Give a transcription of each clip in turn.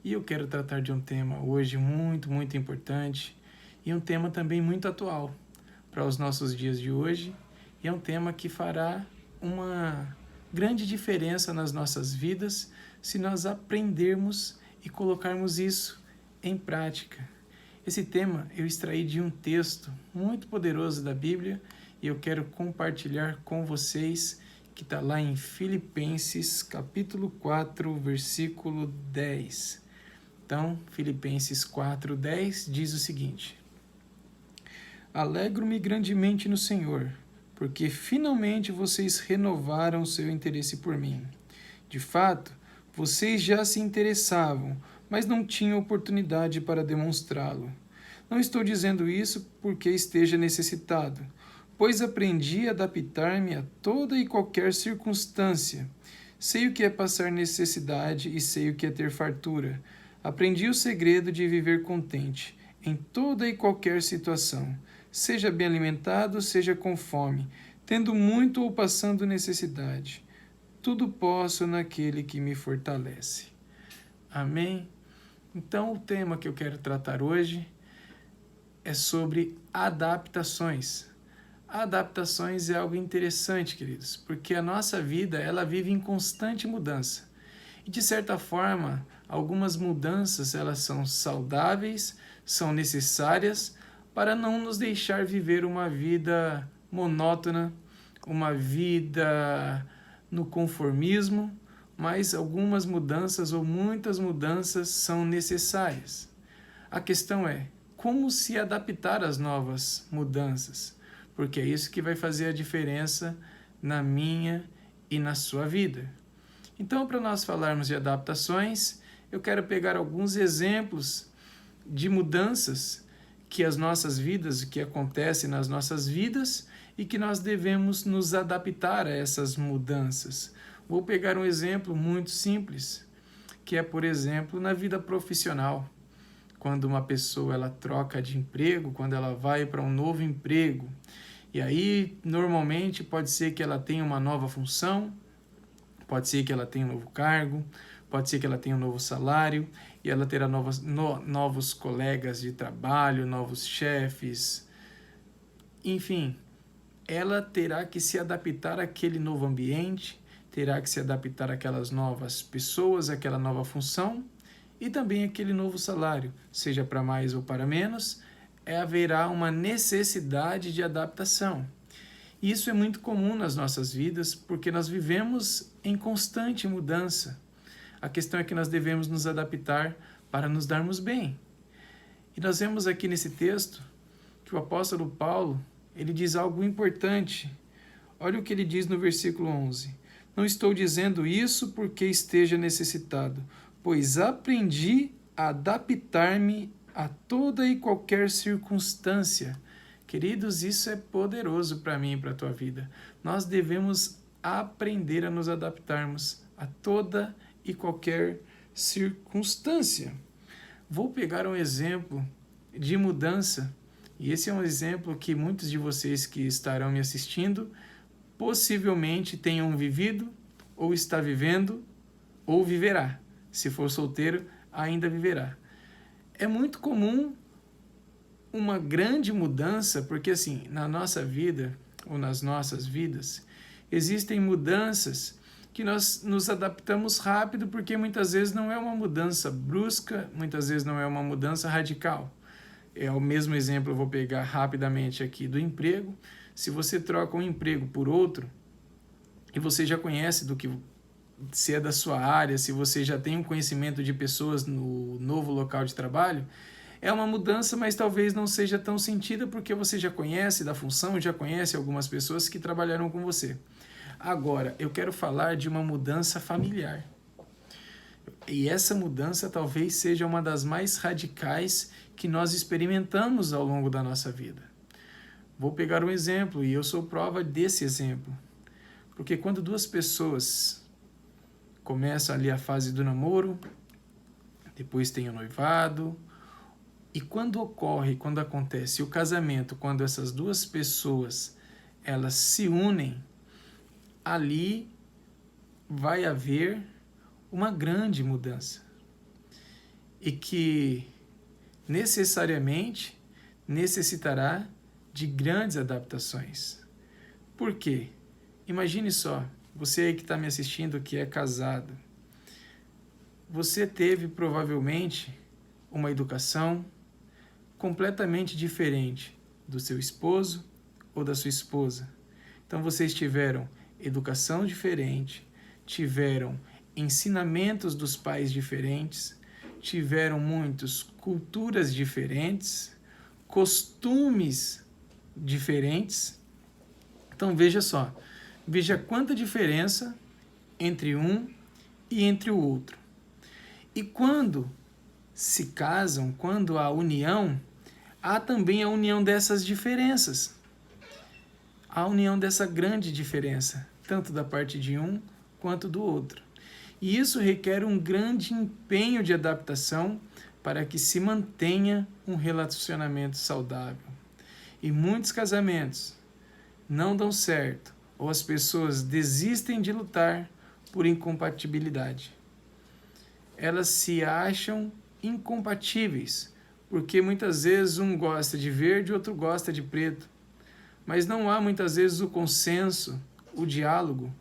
E eu quero tratar de um tema hoje muito importante e um tema também muito atual para os nossos dias de hoje. E é um tema que fará uma grande diferença nas nossas vidas se nós aprendermos e colocarmos isso em prática. Esse tema eu extraí de um texto muito poderoso da Bíblia e eu quero compartilhar com vocês, que está lá em Filipenses capítulo 4, versículo 10. Então, Filipenses 4:10 diz o seguinte: Alegro-me grandemente no Senhor, porque finalmente vocês renovaram seu interesse por mim. De fato, vocês já se interessavam, mas não tinham oportunidade para demonstrá-lo. Não estou dizendo isso porque esteja necessitado, pois aprendi a adaptar-me a toda e qualquer circunstância. Sei o que é passar necessidade e sei o que é ter fartura. Aprendi o segredo de viver contente em toda e qualquer situação, seja bem alimentado, seja com fome, tendo muito ou passando necessidade. Tudo posso naquele que me fortalece. Amém? Então, o tema que eu quero tratar hoje é sobre adaptações. Adaptações é algo interessante, queridos, porque a nossa vida, ela vive em constante mudança. E, de certa forma, algumas mudanças, elas são saudáveis, são necessárias para não nos deixar viver uma vida monótona, uma vida no conformismo, mas algumas mudanças ou muitas mudanças são necessárias. A questão é como se adaptar às novas mudanças, porque é isso que vai fazer a diferença na minha e na sua vida. Então, para nós falarmos de adaptações, eu quero pegar alguns exemplos de mudanças que as nossas vidas, que acontecem nas nossas vidas e que nós devemos nos adaptar a essas mudanças. Vou pegar um exemplo muito simples, que é, por exemplo, na vida profissional. Quando uma pessoa ela troca de emprego, quando ela vai para um novo emprego, e aí normalmente pode ser que ela tenha uma nova função, pode ser que ela tenha um novo cargo, pode ser que ela tenha um novo salário e ela terá novos colegas de trabalho, novos chefes, enfim, ela terá que se adaptar àquele novo ambiente, terá que se adaptar àquelas novas pessoas, àquela nova função e também àquele novo salário, seja para mais ou para menos, haverá uma necessidade de adaptação. E isso é muito comum nas nossas vidas, porque nós vivemos em constante mudança. A questão é que nós devemos nos adaptar para nos darmos bem. E nós vemos aqui nesse texto que o apóstolo Paulo, ele diz algo importante. Olha o que ele diz no versículo 11. Não estou dizendo isso porque esteja necessitado, pois aprendi a adaptar-me a toda e qualquer circunstância. Queridos, isso é poderoso para mim e para a tua vida. Nós devemos aprender a nos adaptarmos a toda e qualquer circunstância. Vou pegar um exemplo de mudança, e esse é um exemplo que muitos de vocês que estarão me assistindo possivelmente tenham vivido, ou está vivendo, ou viverá. Se for solteiro, ainda viverá. É muito comum uma grande mudança, porque assim, na nossa vida, ou nas nossas vidas, existem mudanças que nós nos adaptamos rápido, porque muitas vezes não é uma mudança brusca, muitas vezes não é uma mudança radical. É o mesmo exemplo, eu vou pegar rapidamente aqui do emprego. Se você troca um emprego por outro, e você já conhece do que se é da sua área, se você já tem um conhecimento de pessoas no novo local de trabalho, é uma mudança, mas talvez não seja tão sentida porque você já conhece da função, já conhece algumas pessoas que trabalharam com você. Agora, eu quero falar de uma mudança familiar. E essa mudança talvez seja uma das mais radicais que nós experimentamos ao longo da nossa vida. Vou pegar um exemplo, e eu sou prova desse exemplo. Porque quando duas pessoas começam ali a fase do namoro, depois tem o noivado, e quando acontece o casamento, quando essas duas pessoas elas se unem, ali vai haver uma grande mudança. e que necessariamente necessitará de grandes adaptações. Por quê? Imagine só, você aí que está me assistindo que é casado, você teve provavelmente uma educação completamente diferente do seu esposo ou da sua esposa. Então vocês tiveram educação diferente, tiveram ensinamentos dos pais diferentes, tiveram muitas culturas diferentes, costumes diferentes. Então veja só, veja quanta diferença entre um e entre o outro. E quando se casam, quando há união, há também a união dessas diferenças. A união dessa grande diferença, tanto da parte de um quanto do outro. E isso requer um grande empenho de adaptação para que se mantenha um relacionamento saudável. E muitos casamentos não dão certo, ou as pessoas desistem de lutar por incompatibilidade. Elas se acham incompatíveis, porque muitas vezes um gosta de verde e outro gosta de preto. Mas não há muitas vezes o consenso, o diálogo,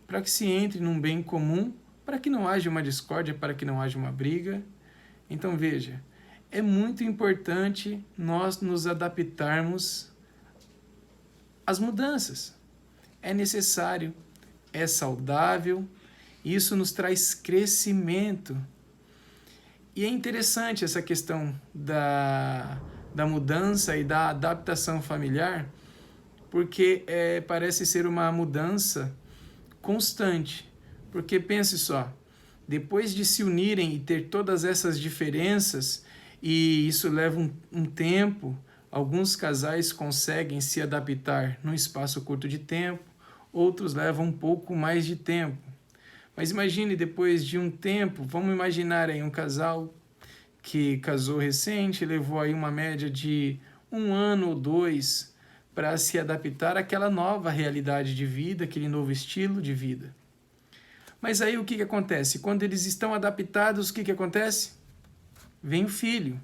para que se entre num bem comum, para que não haja uma discórdia, para que não haja uma briga. Então veja, é muito importante nós nos adaptarmos às mudanças. É necessário, é saudável, isso nos traz crescimento. E é interessante essa questão da mudança e da adaptação familiar, porque parece ser uma mudança constante. Porque pense só, depois de se unirem e ter todas essas diferenças, e isso leva um tempo, alguns casais conseguem se adaptar num espaço curto de tempo, outros levam um pouco mais de tempo. Mas imagine depois de um tempo, vamos imaginar aí um casal que casou recente, levou aí uma média de 1 ano ou 2 para se adaptar àquela nova realidade de vida, aquele novo estilo de vida. Mas aí o que acontece? Quando eles estão adaptados, o que acontece? Vem o filho.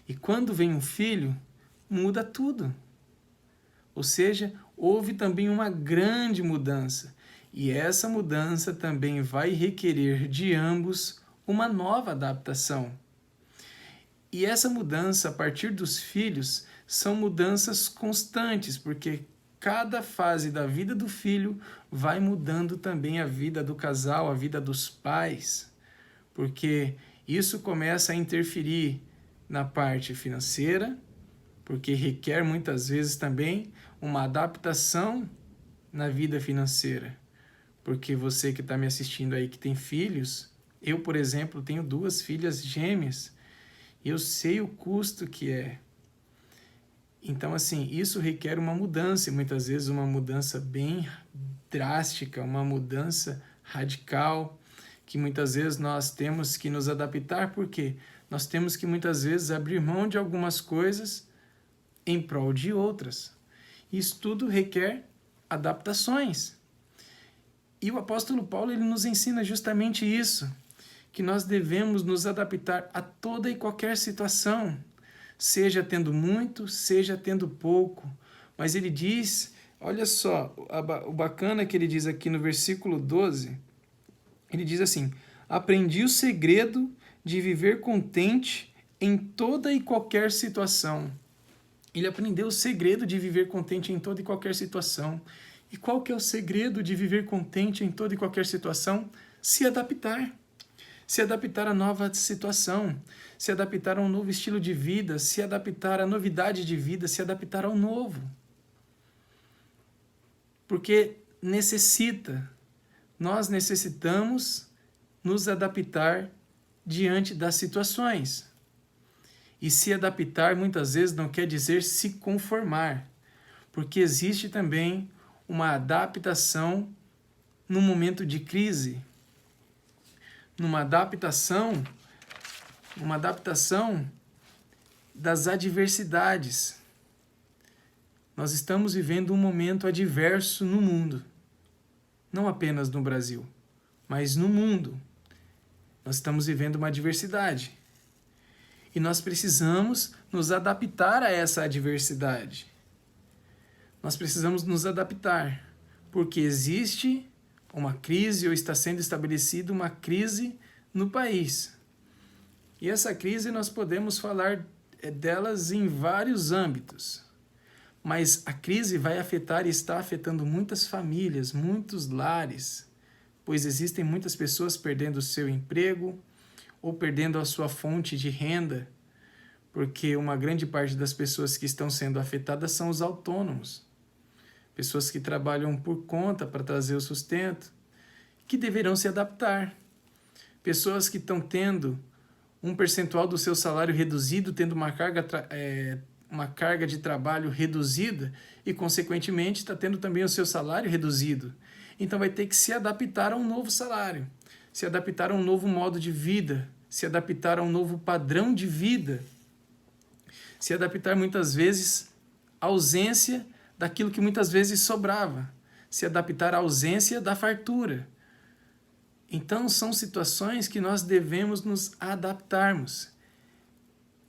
E quando vem um filho, muda tudo. Ou seja, houve também uma grande mudança. E essa mudança também vai requerer de ambos uma nova adaptação. E essa mudança, a partir dos filhos, são mudanças constantes, porque cada fase da vida do filho vai mudando também a vida do casal, a vida dos pais, porque isso começa a interferir na parte financeira, porque requer muitas vezes também uma adaptação na vida financeira. Porque você que está me assistindo aí que tem filhos, eu, por exemplo, tenho 2 filhas gêmeas, e eu sei o custo que é. Então, assim, isso requer uma mudança, e muitas vezes uma mudança bem drástica, uma mudança radical, que muitas vezes nós temos que nos adaptar, porque nós temos que muitas vezes abrir mão de algumas coisas em prol de outras. Isso tudo requer adaptações. E o apóstolo Paulo ele nos ensina justamente isso, que nós devemos nos adaptar a toda e qualquer situação, seja tendo muito, seja tendo pouco. Mas ele diz, olha só, o bacana que ele diz aqui no versículo 12, ele diz assim: aprendi o segredo de viver contente em toda e qualquer situação. Ele aprendeu o segredo de viver contente em toda e qualquer situação. E qual que é o segredo de viver contente em toda e qualquer situação? Se adaptar. Se adaptar à nova situação, se adaptar a um novo estilo de vida, se adaptar à novidade de vida, se adaptar ao novo. Porque nós necessitamos nos adaptar diante das situações. E se adaptar muitas vezes não quer dizer se conformar, porque existe também uma adaptação no momento de crise, uma adaptação das adversidades. Nós estamos vivendo um momento adverso no mundo, não apenas no Brasil, mas no mundo. Nós estamos vivendo uma adversidade. E nós precisamos nos adaptar a essa adversidade. Nós precisamos nos adaptar, porque existe uma crise ou está sendo estabelecida uma crise no país. E essa crise nós podemos falar delas em vários âmbitos. Mas a crise vai afetar e está afetando muitas famílias, muitos lares, pois existem muitas pessoas perdendo o seu emprego ou perdendo a sua fonte de renda, porque uma grande parte das pessoas que estão sendo afetadas são os autônomos, pessoas que trabalham por conta para trazer o sustento, que deverão se adaptar, pessoas que estão tendo um percentual do seu salário reduzido, tendo uma carga de trabalho reduzida e, consequentemente, está tendo também o seu salário reduzido. Então, vai ter que se adaptar a um novo salário, se adaptar a um novo modo de vida, se adaptar a um novo padrão de vida, se adaptar, muitas vezes, à ausência daquilo que muitas vezes sobrava, se adaptar à ausência da fartura. Então, são situações que nós devemos nos adaptarmos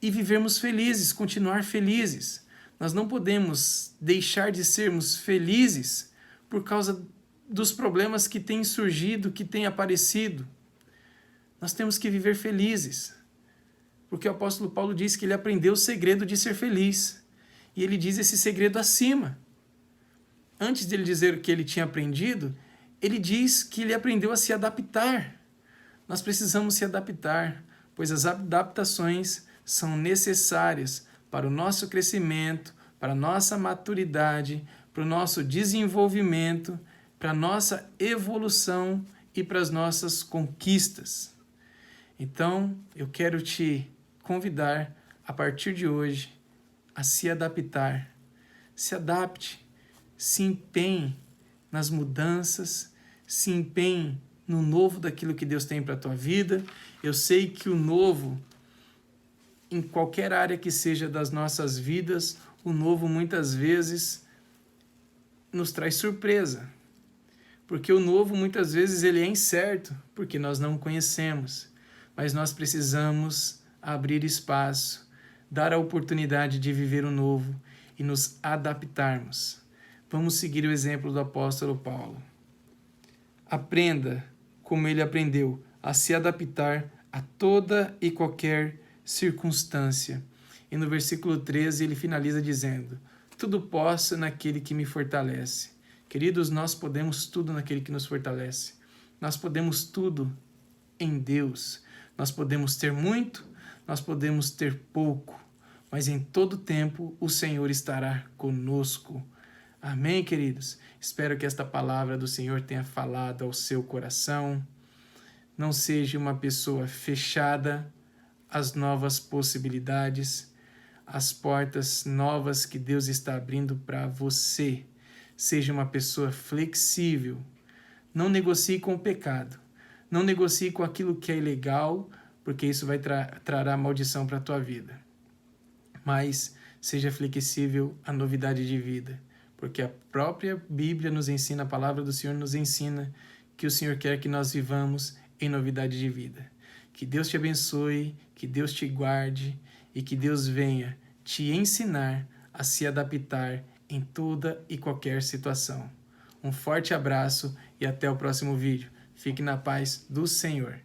e vivermos felizes, continuar felizes. Nós não podemos deixar de sermos felizes por causa dos problemas que têm surgido, que têm aparecido. Nós temos que viver felizes, porque o apóstolo Paulo diz que ele aprendeu o segredo de ser feliz, e ele diz esse segredo acima. Antes de ele dizer o que ele tinha aprendido, ele diz que ele aprendeu a se adaptar. Nós precisamos se adaptar, pois as adaptações são necessárias para o nosso crescimento, para a nossa maturidade, para o nosso desenvolvimento, para a nossa evolução e para as nossas conquistas. Então, eu quero te convidar, a partir de hoje, a se adaptar. Se adapte, se empenhe nas mudanças, se empenhe no novo daquilo que Deus tem para a tua vida. Eu sei que o novo, em qualquer área que seja das nossas vidas, o novo muitas vezes nos traz surpresa. Porque o novo muitas vezes ele é incerto, porque nós não conhecemos. Mas nós precisamos abrir espaço, dar a oportunidade de viver o novo e nos adaptarmos. Vamos seguir o exemplo do apóstolo Paulo. Aprenda, como ele aprendeu, a se adaptar a toda e qualquer circunstância. E no versículo 13 ele finaliza dizendo: tudo posso naquele que me fortalece. Queridos, nós podemos tudo naquele que nos fortalece. Nós podemos tudo em Deus. Nós podemos ter muito, nós podemos ter pouco, mas em todo tempo o Senhor estará conosco. Amém, queridos? Espero que esta palavra do Senhor tenha falado ao seu coração. Não seja uma pessoa fechada às novas possibilidades, às portas novas que Deus está abrindo para você. Seja uma pessoa flexível. Não negocie com o pecado. Não negocie com aquilo que é ilegal, porque isso vai trará maldição para a tua vida. Mas seja flexível à novidade de vida, porque a própria Bíblia nos ensina, a palavra do Senhor nos ensina que o Senhor quer que nós vivamos em novidade de vida. Que Deus te abençoe, que Deus te guarde e que Deus venha te ensinar a se adaptar em toda e qualquer situação. Um forte abraço e até o próximo vídeo. Fique na paz do Senhor.